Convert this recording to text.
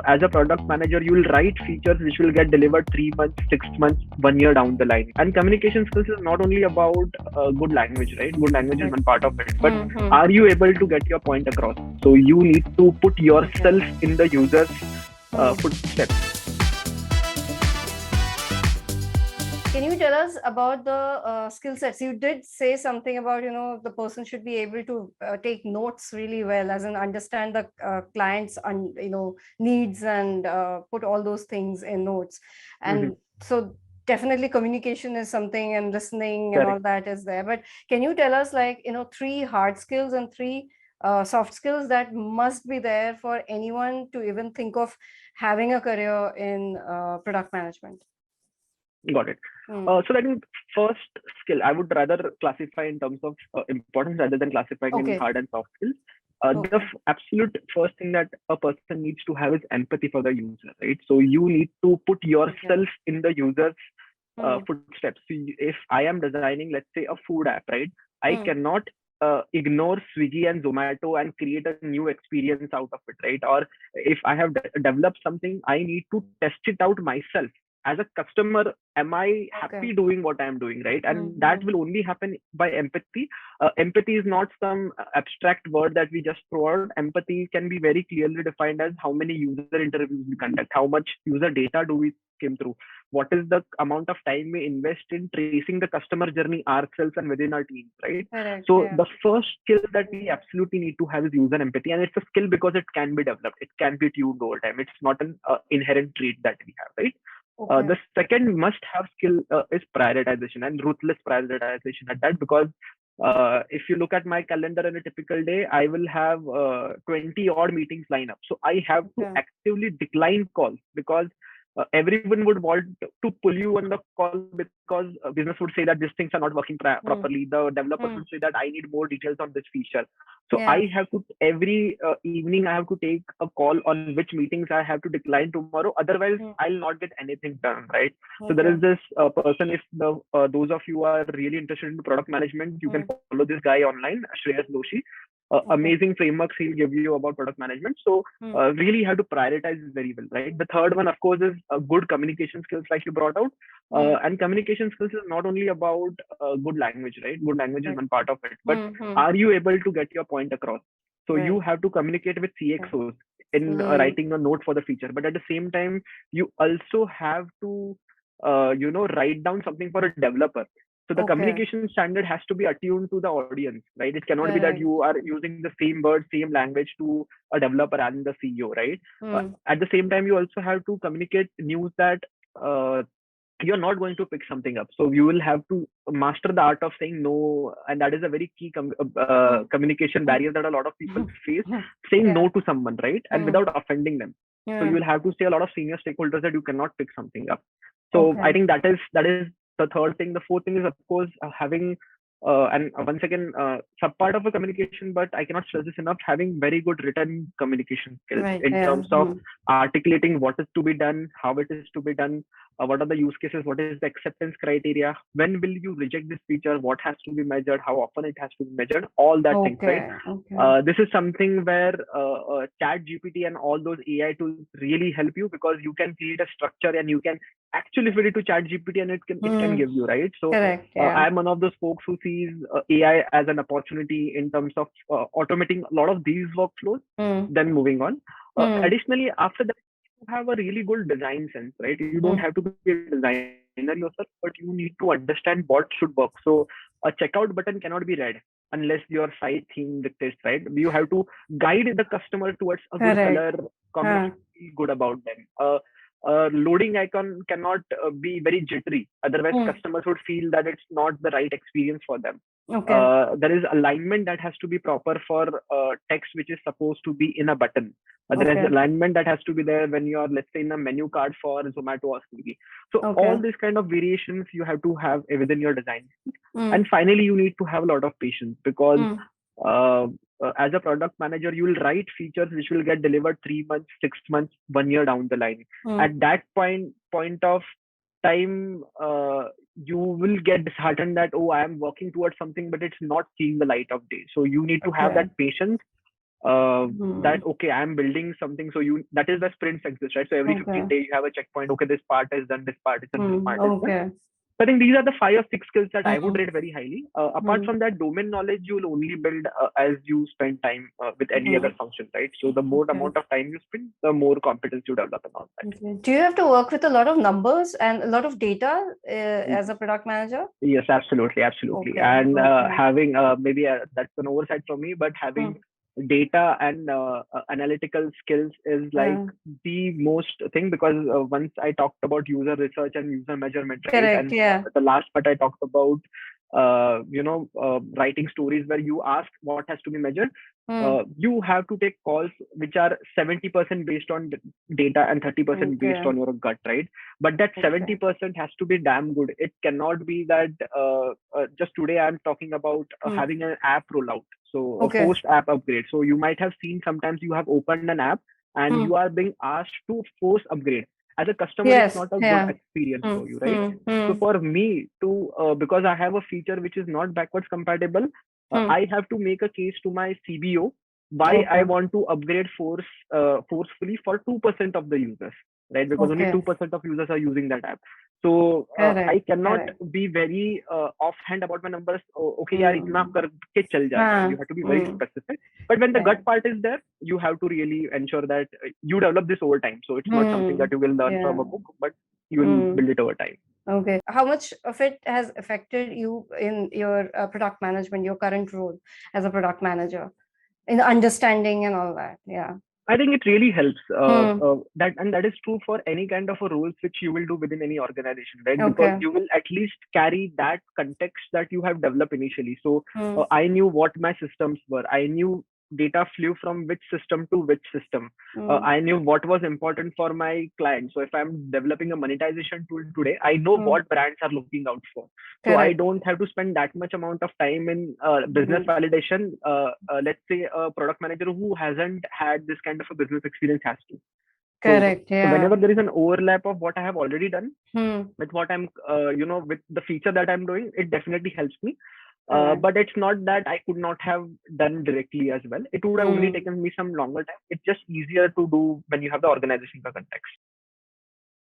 as a product manager, you will write features which will get delivered 3 months, 6 months, 1 year down the line. And communication skills is not only about good language, right? Good language is Correct. one part of it, but Mm-hmm. are you able to get your point across? So you need to put Okay. yourself in the user's Hmm. footsteps. Can you tell us about the skill sets? You did say something about, the person should be able to take notes really well, as in understand the client's, needs and put all those things in notes. And Mhm. so definitely communication is something, and listening and all Correct. that is there. But can you tell us, like, three hard skills and three soft skills that must be there for anyone to even think of having a career in product management? Got it. Hmm. So that means first skill, I would rather classify in terms of importance rather than classifying in Okay. hard and soft skills. The Okay. absolute first thing that a person needs to have is empathy for the user, right? So you need to put Okay. yourself in the user's Hmm. footsteps. So if I am designing, let's say, a food app, right? I Hmm. cannot ignore Swiggy and Zomato and create a new experience out of it, right? Or if I have developed something, I need to test it out myself as a customer. Am I Okay. happy doing what I'm doing, right? And that Hmm. will only happen by empathy. Empathy is not some abstract word that we just throw out. Empathy can be very clearly defined as how many user interviews we conduct, how much user data do we skim through, what is the amount of time we invest in tracing the customer journey ourselves and within our teams, right? Correct. So Yeah. the first skill that we absolutely need to have is user empathy, and it's a skill because it can be developed, it can be tuned over time, it's not an inherent trait that we have, right? Okay. The second must have skill is prioritization, and ruthless prioritization at that, because if you look at my calendar in a typical day, I will have 20 odd meetings line up. So I have to Okay. actively decline calls because everyone would want to pull you on the call because business would say that these things are not working Hmm. properly. The developers would Hmm. say that I need more details on this feature. So Yeah. I have to every evening I have to take a call on which meetings I have to decline tomorrow. Otherwise, Hmm. I'll not get anything done. Right. So there Okay. is this person. If those of you are really interested in product management, you can Hmm. follow this guy online, Shreyas Doshi. Okay. Amazing frameworks he'll give you about product management. So Hmm. really you have to prioritize very well, right? The third one, of course, is good communication skills, like you brought out. Hmm. And communication skills is not only about good language, right? Good language is Right. one part of it, but Hmm. Hmm. are you able to get your point across? So you Right. have to communicate with Okay. CXOs in Hmm. writing a note for the feature, but at the same time, you also have to, write down something for a developer. So the Okay. communication standard has to be attuned to the audience, right? It cannot be that Correct. you are using the same word, same language to a developer and the CEO, right? Hmm. At the same time, you also have to communicate news that uh, you're not going to pick something up. So you will have to master the art of saying no, and that is a very key Hmm. communication Hmm. barrier that a lot of people face. Hmm. Saying Yeah. no to someone, right, and Hmm. without offending them. So you Yeah. will have to say a lot of senior stakeholders that you cannot pick something up. So I Okay. think that is the third thing. The fourth thing is, of course, having and once again, sub part of a communication, but I cannot stress this enough, having very good written communication skills Right. in Yeah. terms of Hmm. articulating what is to be done, how it is to be done, what are the use cases, what is the acceptance criteria, when will you reject this feature, what has to be measured, how often it has to be measured, all that things, right? Okay. Okay. This is something where chat gpt and all those AI tools really help you, because you can create a structure and you can actually feed it to chat gpt and it can Hmm. give you, right? So Correct. Yeah. I'm one of those folks who sees AI as an opportunity in terms of automating a lot of these workflows. Hmm. Then moving on. Hmm. Additionally, after that, you have a really good design sense, right? You don't Hmm. have to be a designer yourself, but you need to understand what should work. So a checkout button cannot be red unless your site theme dictates, right? You have to guide the customer towards a good Correct. color combination, Huh. feel good about them. Loading icon cannot be very jittery. Otherwise, Hmm. customers would feel that it's not the right experience for them. Okay. There is alignment that has to be proper for text which is supposed to be in a button. There is Okay. alignment that has to be there when you are, let's say, in a menu card for Zomato or Swiggy. So all Okay. these kind of variations you have to have within your design. Hmm. And finally, you need to have a lot of patience, because Hmm. uh, as a product manager, you will write features which will get delivered 3 months, 6 months, 1 year down the line. Hmm. At that point of time, you will get disheartened that, oh, I am working towards something, but it's not seeing the light of day. So you need to have Okay. that patience that okay, I'm building something. So that is the sprints exist, right? So every 15 days you have a checkpoint. Okay, this part is done, this part is done, this part is done. So I think these are the 5 or 6 skills that I would rate very highly. Apart from that, domain knowledge you'll only build as you spend time with any other function, right? So the more amount of time you spend, the more competence you develop and all that. Do you have to work with a lot of numbers and a lot of data as a product manager? Yes, absolutely. And having maybe that's an oversight for me, but having data and analytical skills is like the most thing, because once I talked about user research and user measurement, right? And the last part I talked about writing stories where you ask what has to be measured. You have to take calls which are 70% based on data and 30% based on your gut, right? But that 70% has to be damn good. It cannot be that just today I'm talking about having an app rollout. So a post app upgrade. So you might have seen sometimes you have opened an app and you are being asked to force upgrade. As a customer, it's not a good experience for you, right? So for me to, because I have a feature which is not backwards compatible, I have to make a case to my CBO why I want to upgrade forcefully for 2% of the users, right? Because only 2% of users are using that app. So I cannot be very offhand about my numbers. Okay, yaar, itna karke chal jayega. You have to be very specific. But when the gut part is there, you have to really ensure that you develop this over time. So it's not something that you will learn from a book, but you will build it over time. Okay. How much of it has affected you in your product management, your current role as a product manager, in the understanding and all that? Yeah. I think it really helps. That is true for any kind of a roles which you will do within any organization, right? Because you will at least carry that context that you have developed initially. So I knew what my systems were. I knew data flew from which system to which system. I knew what was important for my client. So if I'm developing a monetization tool today, I know what brands are looking out for. So I don't have to spend that much amount of time in business validation. Let's say a product manager who hasn't had this kind of a business experience has to. So whenever there is an overlap of what I have already done with what I'm, with the feature that I'm doing, it definitely helps me. But it's not that I could not have done directly as well. It would have only taken me some longer time. It's just easier to do when you have the organizational context.